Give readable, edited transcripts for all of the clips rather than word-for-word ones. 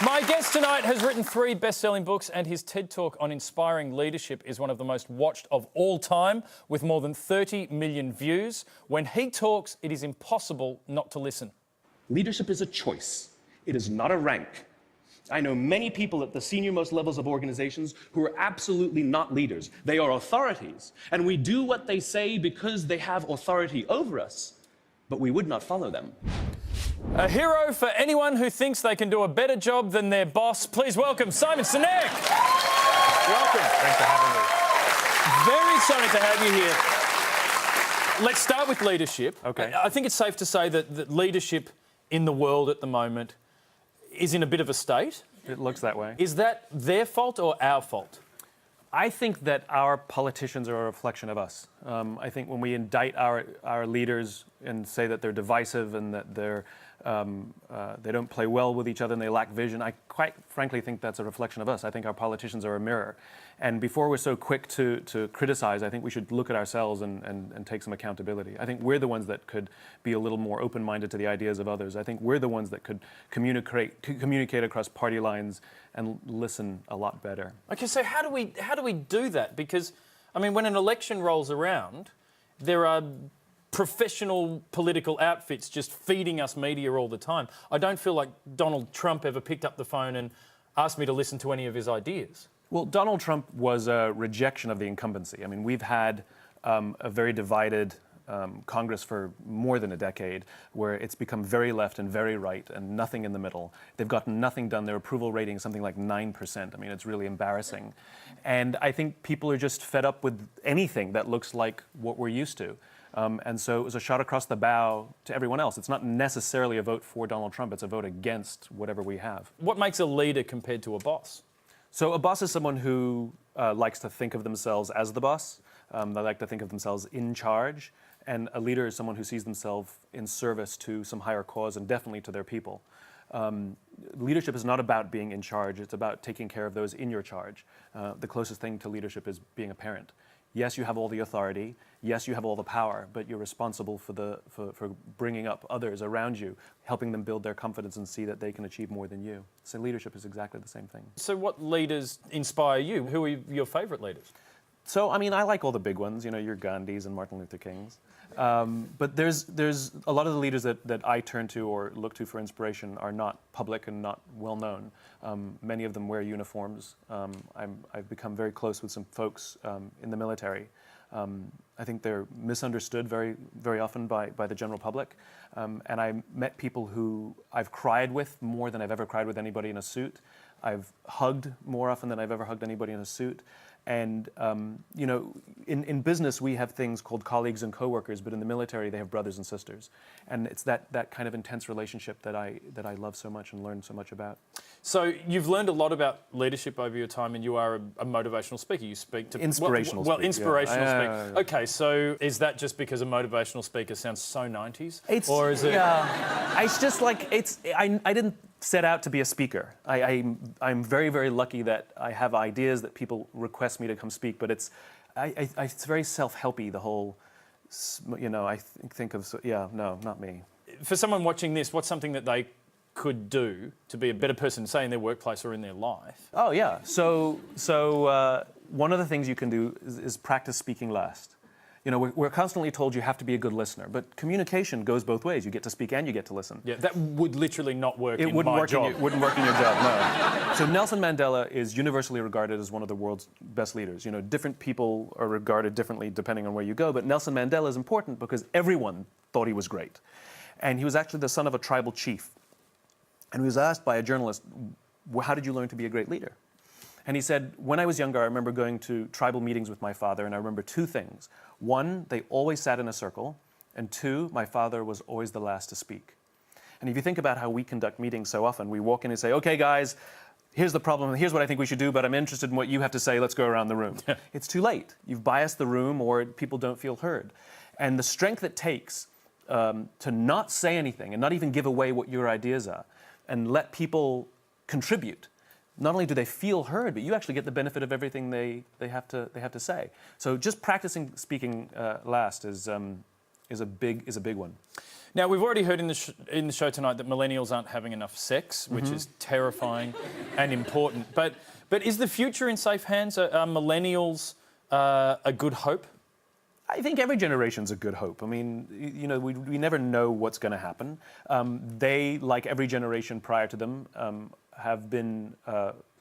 My guest tonight has written 3 best-selling books, and his TED Talk on inspiring leadership is one of the most watched of all time, with more than 30 million views. When he talks, it is impossible not to listen. Leadership is a choice. It is not a rank. I know many people at the senior-most levels of organizations who are absolutely not leaders. They are authorities, and we do what they say because they have authority over us, but we would not follow them. A hero for anyone who thinks they can do a better job than their boss. Please welcome Simon Sinek. Welcome. Thanks for having me. Very excited to have you here. Let's start with leadership. Okay. I think it's safe to say that leadership in the world at the moment is in a bit of a state. It looks that way. Is that their fault or our fault? I think that our politicians are a reflection of us. I think when we indict our leaders and say that they're divisive and that they don't play well with each other and they lack vision, I quite frankly think that's a reflection of us. I think our politicians are a mirror. And before we're so quick to criticize, I think we should look at ourselves and take some accountability. I think we're the ones that could be a little more open-minded to the ideas of others. I think we're the ones that could communicate across party lines and listen a lot better. Okay, so how do we do that? Because, I mean, when an election rolls around, there are professional political outfits just feeding us media all the time. I don't feel like Donald Trump ever picked up the phone and asked me to listen to any of his ideas. Well, Donald Trump was a rejection of the incumbency. I mean, we've had a very divided Congress for more than a decade, where it's become very left and very right and nothing in the middle. They've gotten nothing done. Their approval rating is something like 9%. I mean, it's really embarrassing. And I think people are just fed up with anything that looks like what we're used to. And so it was a shot across the bow to everyone else. It's not necessarily a vote for Donald Trump. It's a vote against whatever we have. What makes a leader compared to a boss? So a boss is someone who likes to think of themselves as the boss. They like to think of themselves in charge. And a leader is someone who sees themselves in service to some higher cause and definitely to their people. Leadership is not about being in charge. It's about taking care of those in your charge. The closest thing to leadership is being a parent. Yes, you have all the authority. Yes, you have all the power, but you're responsible for bringing up others around you, helping them build their confidence and see that they can achieve more than you. So leadership is exactly the same thing. So what leaders inspire you? Who are your favourite leaders? So, I mean, I like all the big ones, you know, your Gandhis and Martin Luther Kings. But there's a lot of the leaders that I turn to or look to for inspiration are not public and not well known. Many of them wear uniforms. I've become very close with some folks in the military. I think they're misunderstood very, very often by the general public. And I met people who I've cried with more than I've ever cried with anybody in a suit. I've hugged more often than I've ever hugged anybody in a suit. And, you know, in business, we have things called colleagues and coworkers, but in the military, they have brothers and sisters. And it's that kind of intense relationship that I love so much and learn so much about. So you've learned a lot about leadership over your time, and you are a motivational speaker. You speak to... Inspirational speaker. Inspirational speaker. Yeah. Okay, so is that just because a motivational speaker sounds so 90s? Or is it... Yeah, it's just like, I didn't set out to be a speaker. I'm very, very lucky that I have ideas that people request me to come speak, but it's very self-helpy, the whole, you know, I think of, yeah, no, not me. For someone watching this, what's something that they could do to be a better person, say in their workplace or in their life? Oh, yeah. So one of the things you can do is practice speaking last. You know, we're constantly told you have to be a good listener, but communication goes both ways. You get to speak and you get to listen. Yeah, that would literally not work in my job. It wouldn't work in your job, no. So Nelson Mandela is universally regarded as one of the world's best leaders. You know, different people are regarded differently depending on where you go, but Nelson Mandela is important because everyone thought he was great. And he was actually the son of a tribal chief. And he was asked by a journalist, how did you learn to be a great leader? And he said, when I was younger, I remember going to tribal meetings with my father, and I remember 2 things. 1, they always sat in a circle, and 2, my father was always the last to speak. And if you think about how we conduct meetings so often, we walk in and say, okay, guys, here's the problem, here's what I think we should do, but I'm interested in what you have to say, let's go around the room. It's too late. You've biased the room, or people don't feel heard. And the strength it takes to not say anything and not even give away what your ideas are, and let people contribute. Not only do they feel heard, but you actually get the benefit of everything they have to say. So just practicing speaking last is is a big one. Now, we've already heard in the show tonight that millennials aren't having enough sex, which is terrifying and important. But is the future in safe hands? Are millennials a good hope? I think every generation's a good hope. I mean, we never know what's going to happen. They, like every generation prior to them, have been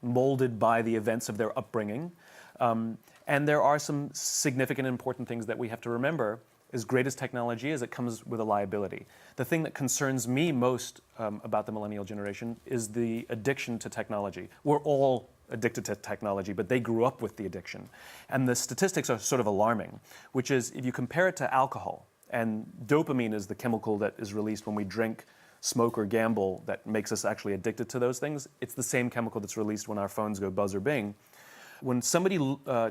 molded by the events of their upbringing. And there are some significant, important things that we have to remember. As great as technology is, it comes with a liability. The thing that concerns me most about the millennial generation is the addiction to technology. We're all addicted to technology, but they grew up with the addiction. And the statistics are sort of alarming, which is if you compare it to alcohol, and dopamine is the chemical that is released when we drink, smoke, or gamble that makes us actually addicted to those things. It's the same chemical that's released when our phones go buzz or bing. When somebody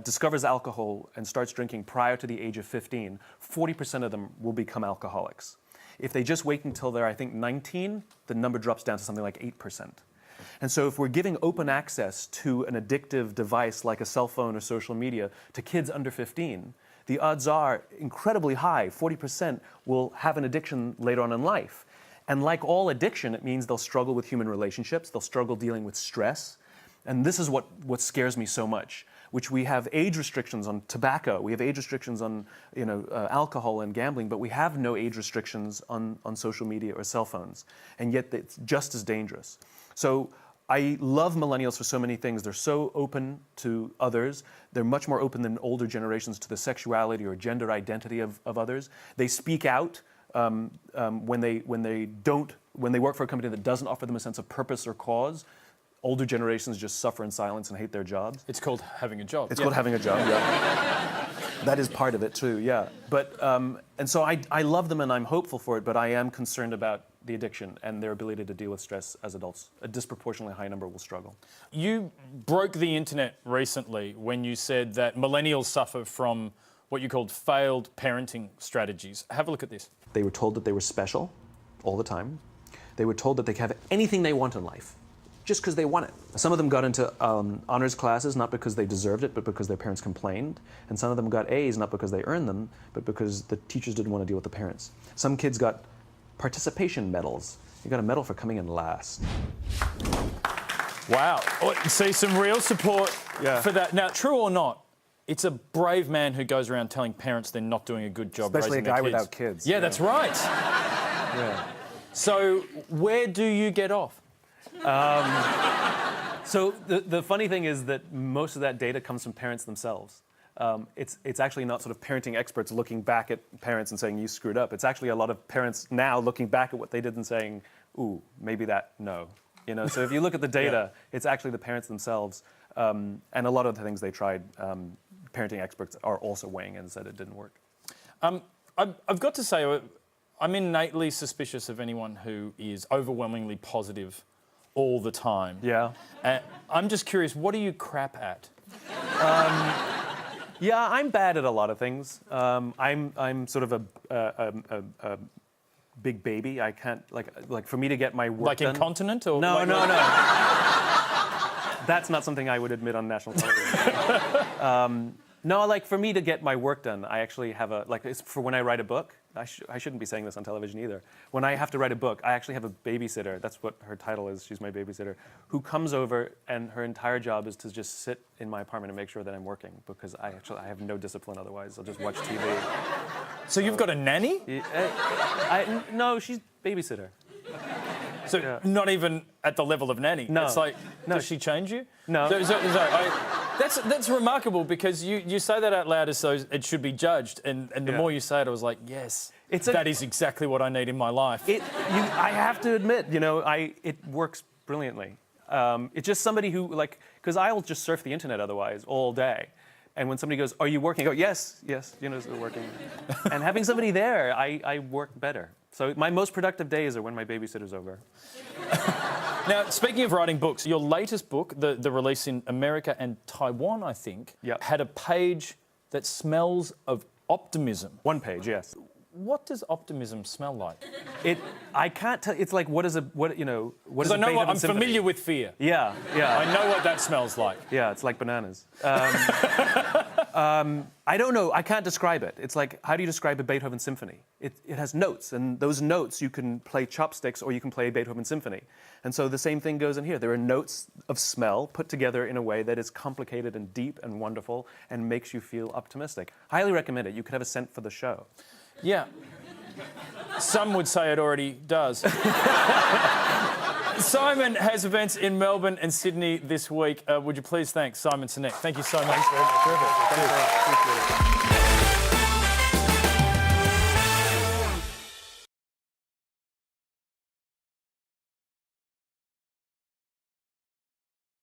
discovers alcohol and starts drinking prior to the age of 15, 40% of them will become alcoholics. If they just wait until they're, I think, 19, the number drops down to something like 8%. And so if we're giving open access to an addictive device like a cell phone or social media to kids under 15, the odds are incredibly high. 40% will have an addiction later on in life. And like all addiction, it means they'll struggle with human relationships, they'll struggle dealing with stress. And this is what scares me so much, which we have age restrictions on tobacco, we have age restrictions on alcohol and gambling, but we have no age restrictions on social media or cell phones. And yet it's just as dangerous. So I love millennials for so many things. They're so open to others. They're much more open than older generations to the sexuality or gender identity of others. They speak out when they work for a company that doesn't offer them a sense of purpose or cause. Older generations just suffer in silence and hate their jobs. It's called having a job. It's called having a job, yeah. That is part of it too, yeah. But, and so I love them and I'm hopeful for it, but I am concerned about the addiction and their ability to deal with stress as adults. A disproportionately high number will struggle. You broke the internet recently when you said that millennials suffer from what you called failed parenting strategies. Have a look at this. They were told that they were special all the time. They were told that they could have anything they want in life, just because they want it. Some of them got into honors classes, not because they deserved it, but because their parents complained. And some of them got A's, not because they earned them, but because the teachers didn't want to deal with the parents. Some kids got participation medals. You got a medal for coming in last. Wow. See, some real support for that. Now, true or not, it's a brave man who goes around telling parents they're not doing a good job Especially raising their kids. a guy without kids. Yeah, that's right. Yeah. So where do you get off? So the funny thing is that most of that data comes from parents themselves. It's actually not sort of parenting experts looking back at parents and saying, you screwed up. It's actually a lot of parents now looking back at what they did and saying, ooh, maybe that, no. So if you look at the data, it's actually the parents themselves. And a lot of the things they tried, parenting experts are also weighing in and said it didn't work. I've got to say, I'm innately suspicious of anyone who is overwhelmingly positive all the time. Yeah. I'm just curious, what do you crap at? Yeah, I'm bad at a lot of things. I'm sort of a big baby. I can't like for me to get my work like done. incontinent or No. That's not something I would admit on national television. No, like for me to get my work done, I actually have it's for when I write a book. I shouldn't be saying this on television either. When I have to write a book, I actually have a babysitter. That's what her title is. She's my babysitter, who comes over and her entire job is to just sit in my apartment and make sure that I'm working because I have no discipline otherwise. I'll just watch TV. So you've got a nanny? No, she's babysitter. So not even at the level of nanny. No. It's like, No. does she change you? No. That's remarkable because you say that out loud as though it should be judged, and the more you say it, I was like, yes, that is exactly what I need in my life. I have to admit, it works brilliantly. It's just somebody who because I'll just surf the internet otherwise all day. And when somebody goes, are you working? I go, yes, it's working. And having somebody there, I work better. So my most productive days are when my babysitter's over. Now, speaking of writing books, your latest book, the release in America and Taiwan, I think, had a page that smells of optimism. One page, yes. What does optimism smell like? I can't tell. It's like what is what is Because I know I'm familiar with fear. Yeah. I know what that smells like. Yeah, it's like bananas. I don't know. I can't describe it. It's like, how do you describe a Beethoven symphony? It has notes, and those notes you can play chopsticks or you can play a Beethoven symphony. And so the same thing goes in here. There are notes of smell put together in a way that is complicated and deep and wonderful and makes you feel optimistic. Highly recommend it. You could have a scent for the show. Yeah. Some would say it already does. Simon has events in Melbourne and Sydney this week. Would you please thank Simon Sinek? Thank you so much. Thanks very much. Perfect. Thanks.